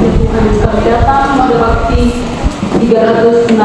Tuhan kami datang pada bakti 366.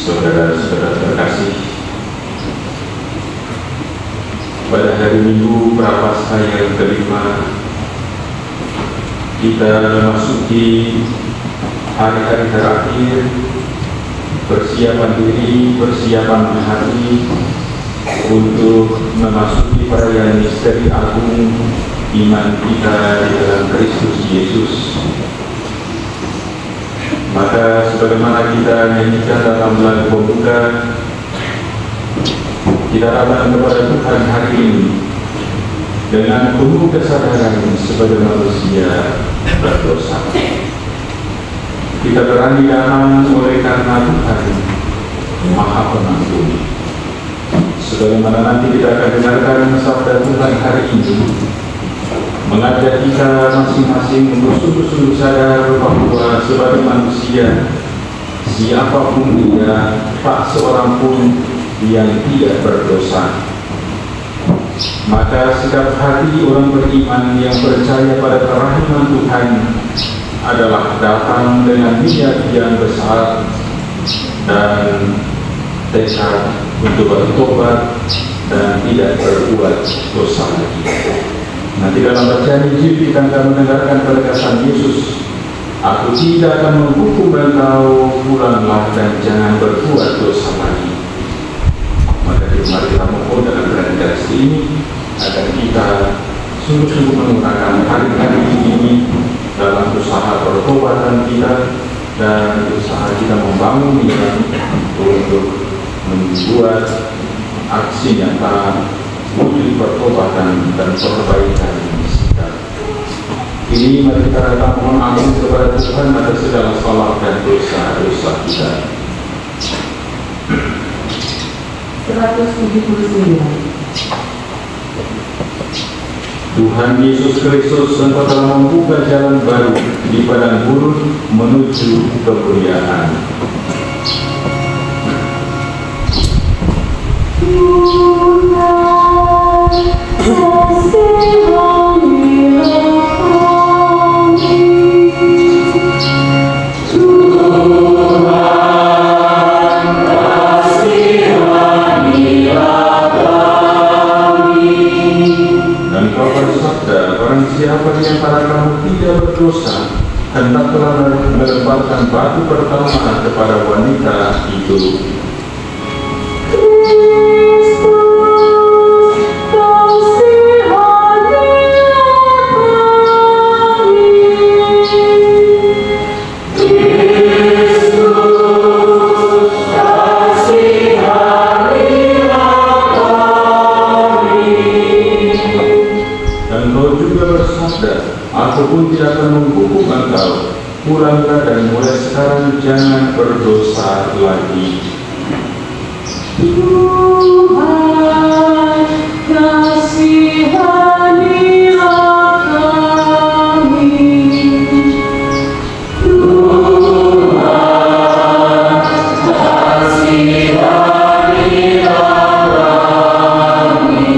Saudara-saudara terkasih, pada hari Minggu Prapaskah yang kelima, kita memasuki hari-hari terakhir persiapan diri, persiapan hati untuk memasuki perayaan misteri agung iman kita di dalam Kristus Yesus. Maka sebagaimana kita nyanyikan dalam lagu pembuka, kita datang kepada Tuhan hari ini dengan penuh kesadaran sebagai manusia berdosa. Kita berani datang oleh karena Tuhan Maha Pengampun. Sebagaimana nanti kita akan dengarkan sabda Tuhan hari ini, mengajak kita masing-masing untuk sungguh-sungguh sadar bahwa sebagai manusia, siapapun dia, tak seorang pun yang tidak berdosa. Maka sikap hati orang beriman yang percaya pada kerahiman Tuhan adalah datang dengan niat yang besar dan tekad untuk bertobat dan tidak berbuat dosa lagi. Nanti dalam bacaan Injil kita akan mendengarkan perkataan Yesus, "Aku tidak akan menghukum engkau, pulanglah dan jangan berbuat dosa lagi." Maka mari kita mohon dalam renungan ini agar kita sungguh-sungguh menggunakan hari-hari ini dalam usaha pertobatan kita dan usaha kita membangun niat untuk membuat aksi nyata wujud pertobatan dan perbaikan sikap. Ini mari kita datang mohon ampun kepada Tuhan atas segala salah dan dosa-dosa kita. 179. Tuhan Yesus Kristus, Engkau telah membuka jalan baru di padang gurun menuju kemuliaan. Tuhan mereka telah melemparkan batu pertama kepada wanita itu. Aku pun tidak akan menghukum engkau. Pulanglah dan mulai sekarang jangan berdosa lagi. Tuhan, kasihanilah kami. Tuhan, kasihanilah kami.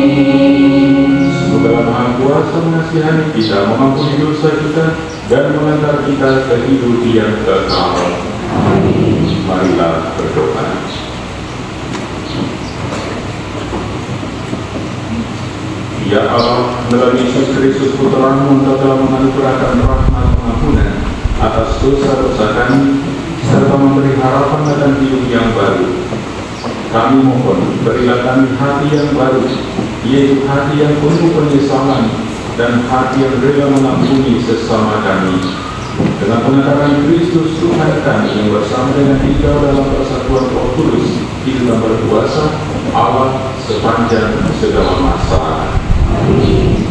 Semoga Maha Kuasa mengasihani kita, mengampuni dosa kita, dan mengantar kita ke hidup yang kekal. Amin. Marilah berdoa. Ya Allah, melalui Yesus Kristus Putra-Mu, Engkau telah menganugerahkan rahmat pengampunan atas dosa-dosa kami, serta memberi harapan akan hidup yang baru. Kami mohon, berilah kami hati yang baru, yaitu hati yang penuh penyesalan dan hati yang rela mengampuni sesama kami. Dengan pengantaran Kristus Tuhan kami yang bersama dengan Dikau dalam persatuan Roh Kudus, hidup dan berkuasa Allah sepanjang segala masa. Amin.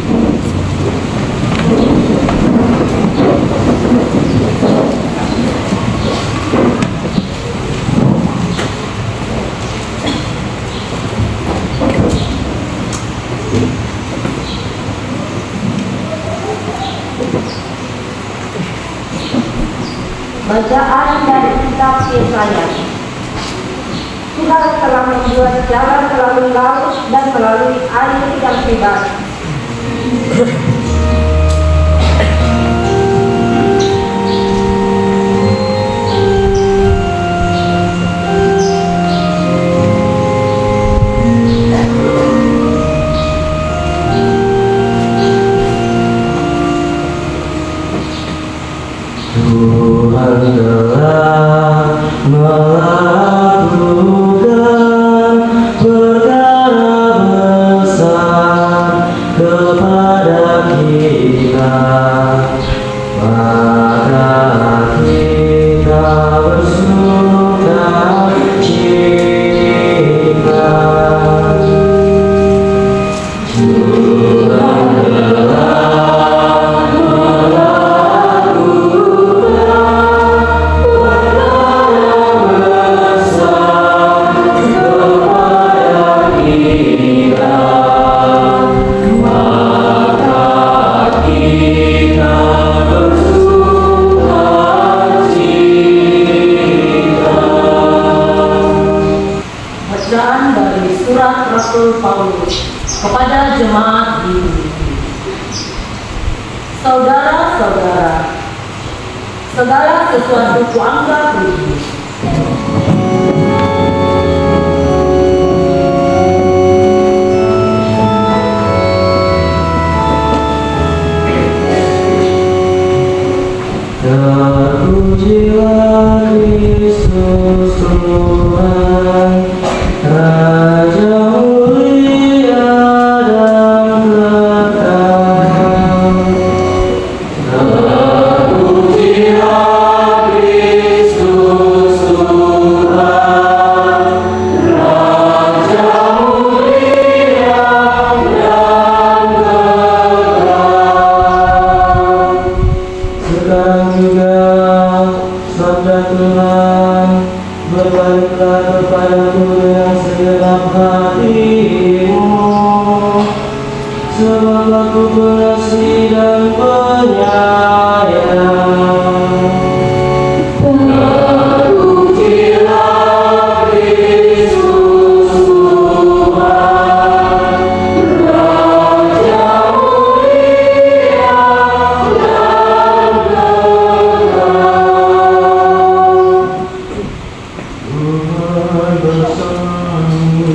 Bacaan dari kitab Yesaya. Tuhan telah membuat jalan melalui laut dan melalui air yang bebas. Tuhan telah melakukan perkara besar kepada kita, maka kita bersuka cita. Tuhan Rasul Paulus kepada jemaat di Filipi. Saudara-saudara, segala sesuatu kuanggap rugi terpujilah Kristus Tuhan, Raja mulia dan kekal. Terpujilah Kristus Tuhan, Raja mulia dan kekal. Sekarang juga sabda Tuhan, berbaliklah kepadaku dengan segenap hatimu, sebab aku pengasih dan penyayang. Terpujilah Kristus Tuhan, Raja mulia dan kekal. Tuhan bersamamu.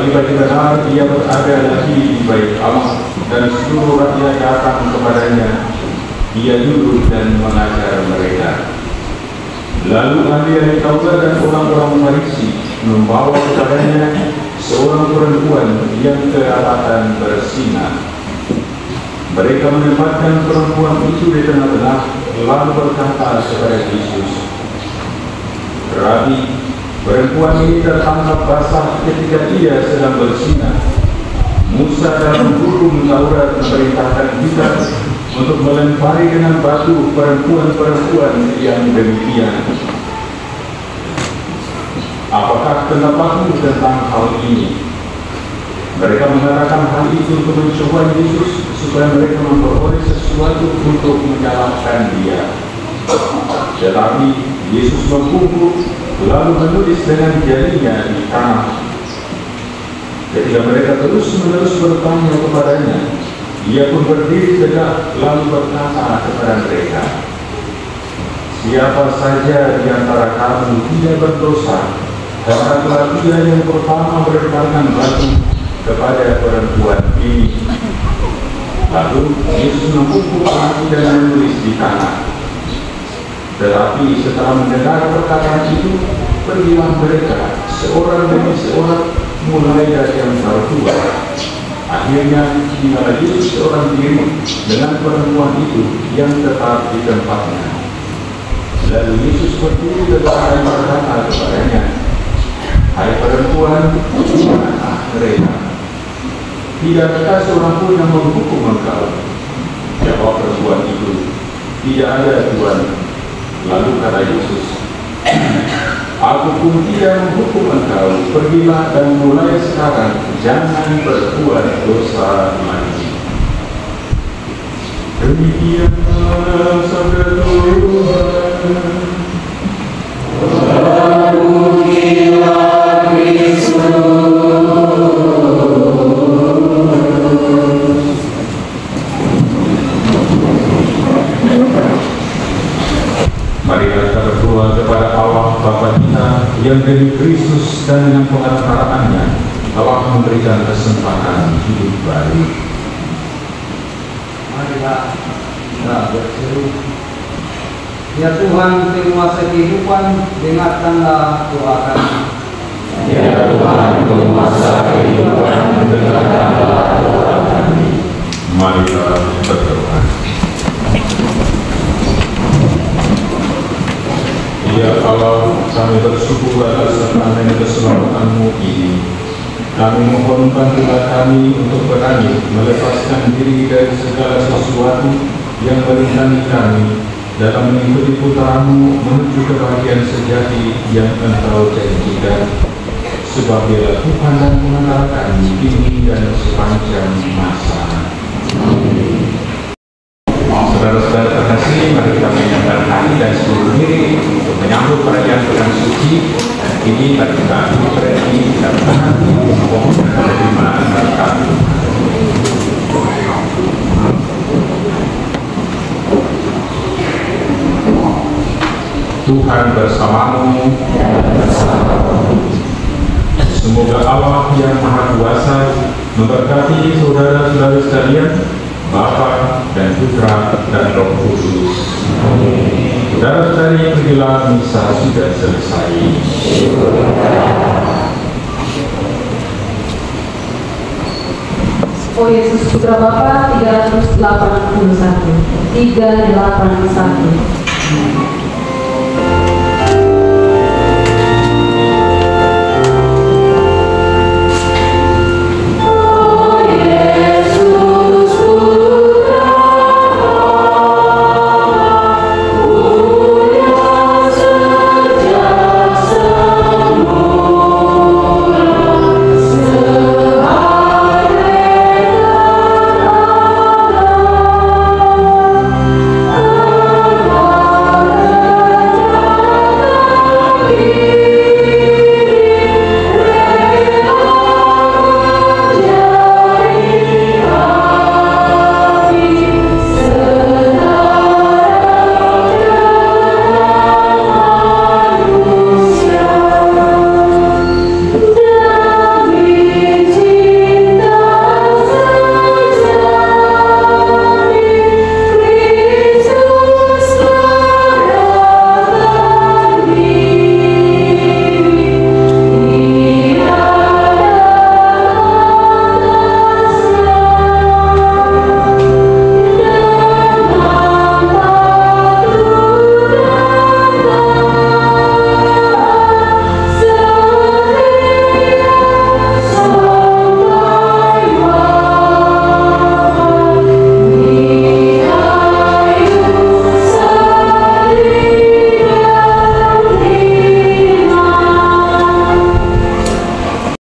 Pagi-pagi benar ia berada lagi di bait Allah, dan seluruh rakyat datang kepadanya. Ia duduk dan mengajar mereka. Lalu ahli Taurat dan orang-orang Farisi membawa kepadanya seorang perempuan yang kelihatan bersinar. Mereka menempatkan perempuan itu di tengah-tengah, lalu berkata kepada Yesus, "Rabi, perempuan ini tertangkap basah ketika ia sedang bersinar. Musa dalam hukum Taurat memerintahkan kita untuk melempari dengan batu perempuan-perempuan yang demikian. Apakah pendapatmu tentang hal ini?" Mereka mengatakan hal itu untuk mencoba Yesus supaya mereka memperoleh sesuatu untuk menyalahkan dia. Tetapi Yesus membungkuk lalu menulis dengan jarinya di tanah. Ketika mereka terus-menerus bertanya kepadanya, ia pun berdiri tegak lalu berkata kepada mereka, "Siapa saja di antara kamu tidak berdosa, katakanlah dia yang pertama melemparkan batu kepada perempuan ini." Lalu Yesus membungkuk lagi dan menulis di tanah. Tetapi setelah mendengar perkataan itu, pergilah mereka seorang demi seorang, mulai dari yang tertua. Akhirnya tinggal Yesus seorang diri dengan perempuan itu yang tetap di tempatnya. Lalu Yesus berdiri dan berkata kepadanya, "Hai perempuan, di mana mereka? Tidakkah seorang pun yang menghukum engkau?" Jawab perempuan itu, "Tidak ada, Tuhan." Lalu kata Yesus, "Aku pun tidak menghukum engkau. Pergilah dan mulai sekarang jangan berbuat dosa lagi." Demikianlah sabda Tuhan. Terpujilah Kristus. Marilah kita berdoa kepada Allah Bapa kita yang dari Kristus dan dengan pengarakaannya telah memberikan kesempatan hidup baru. Marilah kita berseru. Ya Tuhan, penguasa kehidupan, dengarkanlah doa kami. Ya Tuhan, penguasa kehidupan, dengarkanlah doa kami. Marilah berdoa. Ya Allah, kami bersyukur atas karena keselamatan-Mu ini. Kami mohonkan kepada kami untuk berani melepaskan diri dari segala sesuatu yang merintangi kami dalam mengikuti putra-Mu menuju kebahagiaan sejati yang Engkau janjikan. Sebab Dialah Tuhan dan pengantar kami kini dan sepanjang masa. Saudara-saudara terkasih, mari kita menyiapkan hati dan seluruh diri untuk menyambut perayaan pekan suci. Ini mari kita berdiri dan berhati mohon penerimaan berkat. Tuhan bersamamu. Semoga Allah yang Maha Kuasa memberkati saudara-saudara sekalian, Bapa dan Putra dan Roh Kudus. Saudara-saudari, pergilah, misa sudah selesai. Oh Yesus Putra Bapa 381.